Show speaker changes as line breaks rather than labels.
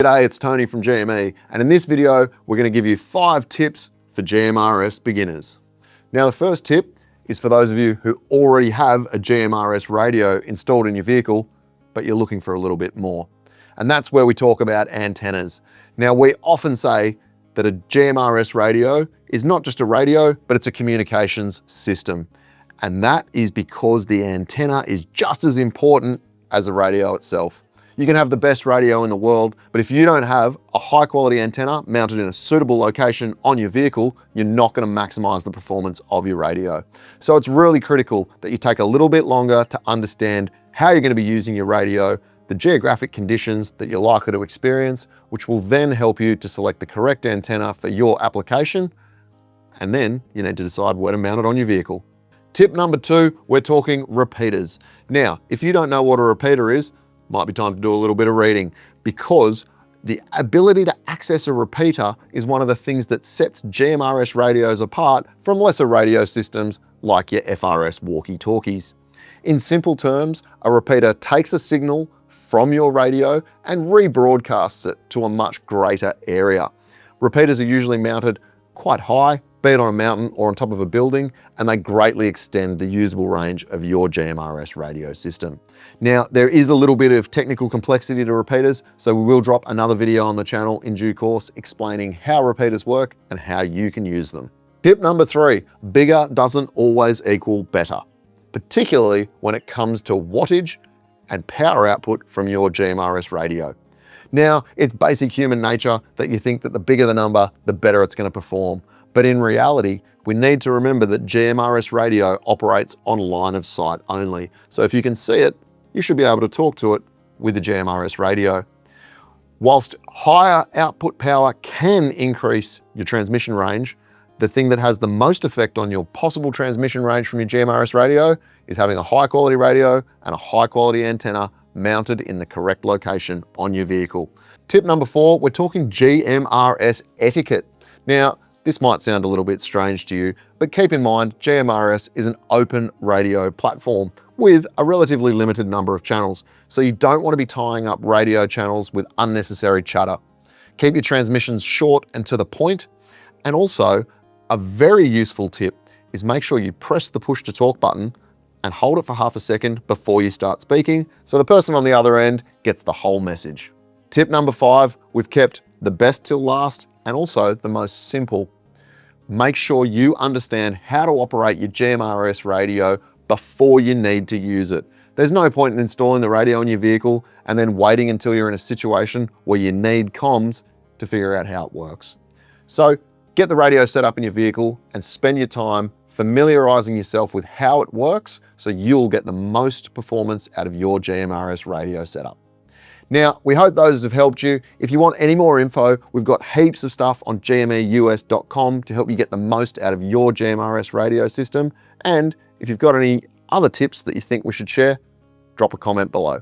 G'day, it's Tony from GME, and in this video, we're going to give you 5 tips for GMRS beginners. Now, the first tip is for those of you who already have a GMRS radio installed in your vehicle, but you're looking for a little bit more. And that's where we talk about antennas. Now, we often say that a GMRS radio is not just a radio, but it's a communications system. And that is because the antenna is just as important as the radio itself. You can have the best radio in the world, but if you don't have a high quality antenna mounted in a suitable location on your vehicle, you're not going to maximize the performance of your radio. So it's really critical that you take a little bit longer to understand how you're going to be using your radio, the geographic conditions that you're likely to experience, which will then help you to select the correct antenna for your application. And then you need to decide where to mount it on your vehicle. Tip number 2, we're talking repeaters. Now, if you don't know what a repeater is, might be time to do a little bit of reading, because the ability to access a repeater is one of the things that sets GMRS radios apart from lesser radio systems like your FRS walkie-talkies. In simple terms, a repeater takes a signal from your radio and rebroadcasts it to a much greater area. Repeaters are usually mounted quite high, be it on a mountain or on top of a building, and they greatly extend the usable range of your GMRS radio system. Now, there is a little bit of technical complexity to repeaters, so we will drop another video on the channel in due course explaining how repeaters work and how you can use them. Tip number 3, bigger doesn't always equal better, particularly when it comes to wattage and power output from your GMRS radio. Now, it's basic human nature that you think that the bigger the number, the better it's going to perform. But in reality, we need to remember that GMRS radio operates on line of sight only. So if you can see it, you should be able to talk to it with the GMRS radio. Whilst higher output power can increase your transmission range, the thing that has the most effect on your possible transmission range from your GMRS radio is having a high quality radio and a high quality antenna mounted in the correct location on your vehicle. Tip number 4, we're talking GMRS etiquette. Now, this might sound a little bit strange to you, but keep in mind, GMRS is an open radio platform with a relatively limited number of channels. So you don't want to be tying up radio channels with unnecessary chatter. Keep your transmissions short and to the point. And also, a very useful tip is make sure you press the push to talk button and hold it for half a second before you start speaking, so the person on the other end gets the whole message. Tip number 5, we've kept the best till last and also the most simple. Make sure you understand how to operate your GMRS radio before you need to use it. There's no point in installing the radio in your vehicle and then waiting until you're in a situation where you need comms to figure out how it works. So get the radio set up in your vehicle and spend your time familiarizing yourself with how it works so you'll get the most performance out of your GMRS radio setup. Now, we hope those have helped you. If you want any more info, we've got heaps of stuff on gmeus.com to help you get the most out of your GMRS radio system. And if you've got any other tips that you think we should share, drop a comment below.